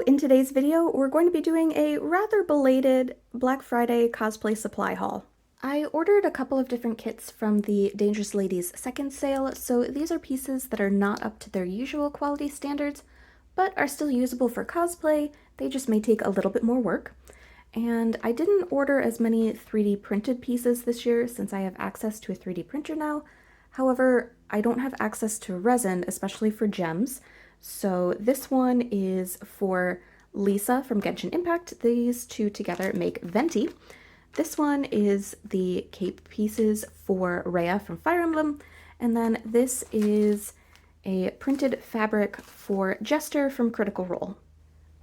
in today's video, we're going to be doing a rather belated Black Friday cosplay supply haul. I ordered a couple of different kits from the Dangerous Ladies second sale, so these are pieces that are not up to their usual quality standards, but are still usable for cosplay. They just may take a little bit more work. And I didn't order as many 3D printed pieces this year since I have access to a 3D printer now. However, I don't have access to resin, especially for gems. So this one is for Lisa from Genshin Impact. These two together make Venti. This one is the cape pieces for Rhea from Fire Emblem. And then this is a printed fabric for Jester from Critical Role.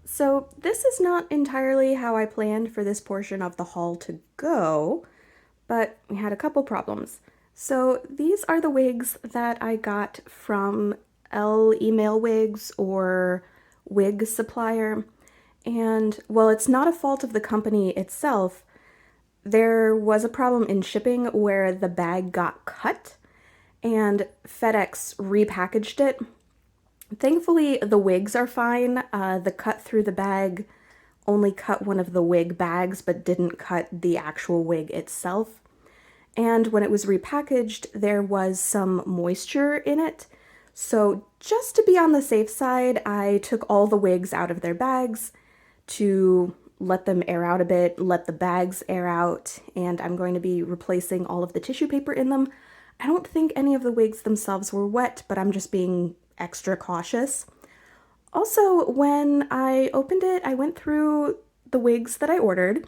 So this is not entirely how I planned for this portion of the haul to go, but we had a couple problems. So these are the wigs that I got from Email Wigs or wig supplier. And while it's not a fault of the company itself, there was a problem in shipping where the bag got cut and FedEx repackaged it. Thankfully, the wigs are fine. The cut through the bag only cut one of the wig bags, but didn't cut the actual wig itself. And when it was repackaged, there was some moisture in it. So just to be on the safe side, I took all the wigs out of their bags to let them air out a bit, let the bags air out, and I'm going to be replacing all of the tissue paper in them. I don't think any of the wigs themselves were wet, but I'm just being extra cautious. Also, when I opened it, I went through the wigs that I ordered.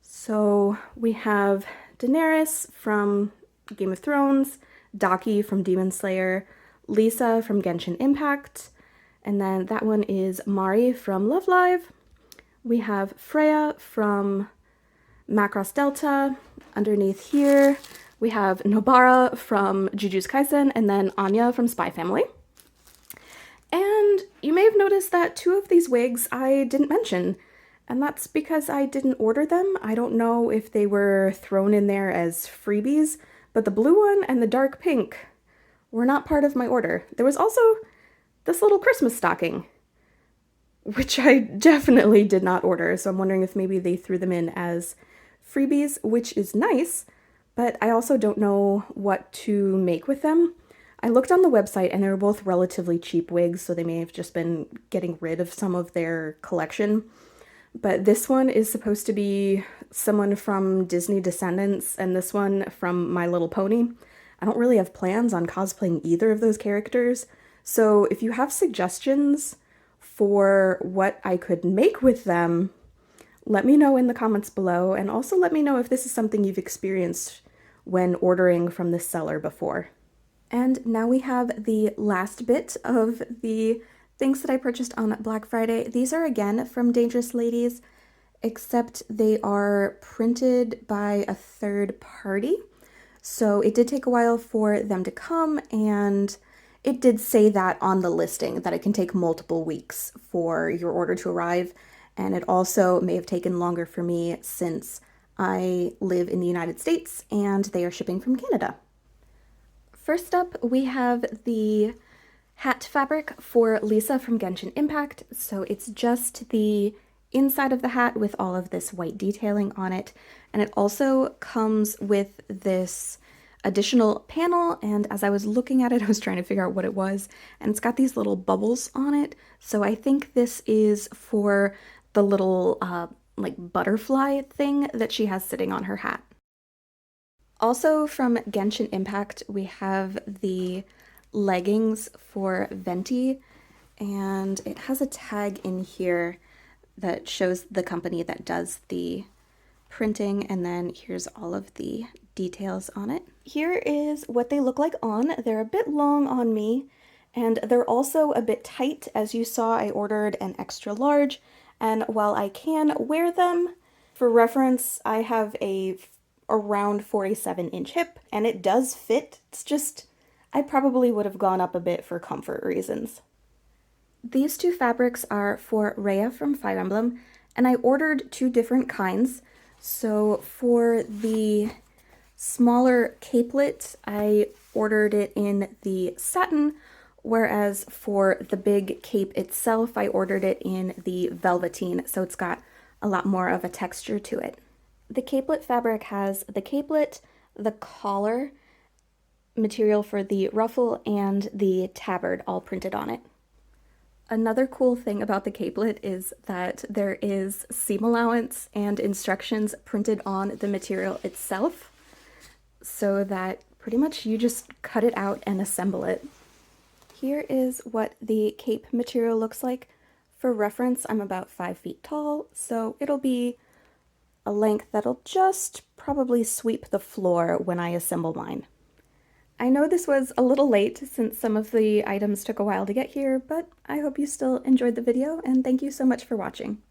So we have Daenerys from Game of Thrones, Daki from Demon Slayer, Lisa from Genshin Impact, and then that one is Mari from Love Live. We have Freya from Macross Delta. Underneath here, we have Nobara from Jujutsu Kaisen, and then Anya from Spy Family. And you may have noticed that two of these wigs I didn't mention, and that's because I didn't order them. I don't know if they were thrown in there as freebies, but the blue one and the dark pink were not part of my order. There was also this little Christmas stocking, which I definitely did not order, so I'm wondering if maybe they threw them in as freebies, which is nice, but I also don't know what to make with them. I looked on the website and they were both relatively cheap wigs, so they may have just been getting rid of some of their collection. But this one is supposed to be someone from Disney Descendants, and this one from My Little Pony. I don't really have plans on cosplaying either of those characters, so if you have suggestions for what I could make with them, let me know in the comments below, and also let me know if this is something you've experienced when ordering from this seller before. And now we have the last bit of the things that I purchased on Black Friday. These are again from Dangerous Ladies, except they are printed by a third party. So it did take a while for them to come, and it did say that on the listing, that it can take multiple weeks for your order to arrive. And it also may have taken longer for me since I live in the United States and they are shipping from Canada. First up, we have the hat fabric for Lisa from Genshin Impact. So it's just the inside of the hat with all of this white detailing on it. And it also comes with this additional panel, and as I was looking at it, I was trying to figure out what it was, and it's got these little bubbles on it. So I think this is for the little like butterfly thing that she has sitting on her hat. Also from Genshin Impact, we have the leggings for Venti, and it has a tag in here that shows the company that does the printing, and then here's all of the details on it. Here is what they look like on. They're a bit long on me, and they're also a bit tight. As you saw, I ordered an extra large, and while I can wear them, for reference, I have a around 47-inch hip, and it does fit. It's just, I probably would have gone up a bit for comfort reasons. These two fabrics are for Rhea from Fire Emblem, and I ordered two different kinds. So for the smaller capelet, I ordered it in the satin, whereas for the big cape itself, I ordered it in the velveteen, so it's got a lot more of a texture to it. The capelet fabric has the capelet, the collar, material for the ruffle, and the tabard all printed on it. Another cool thing about the capelet is that there is seam allowance and instructions printed on the material itself, so that pretty much you just cut it out and assemble it. Here is what the cape material looks like. For reference, I'm about 5 feet tall, so it'll be a length that'll just probably sweep the floor when I assemble mine. I know this was a little late since some of the items took a while to get here, but I hope you still enjoyed the video, and thank you so much for watching.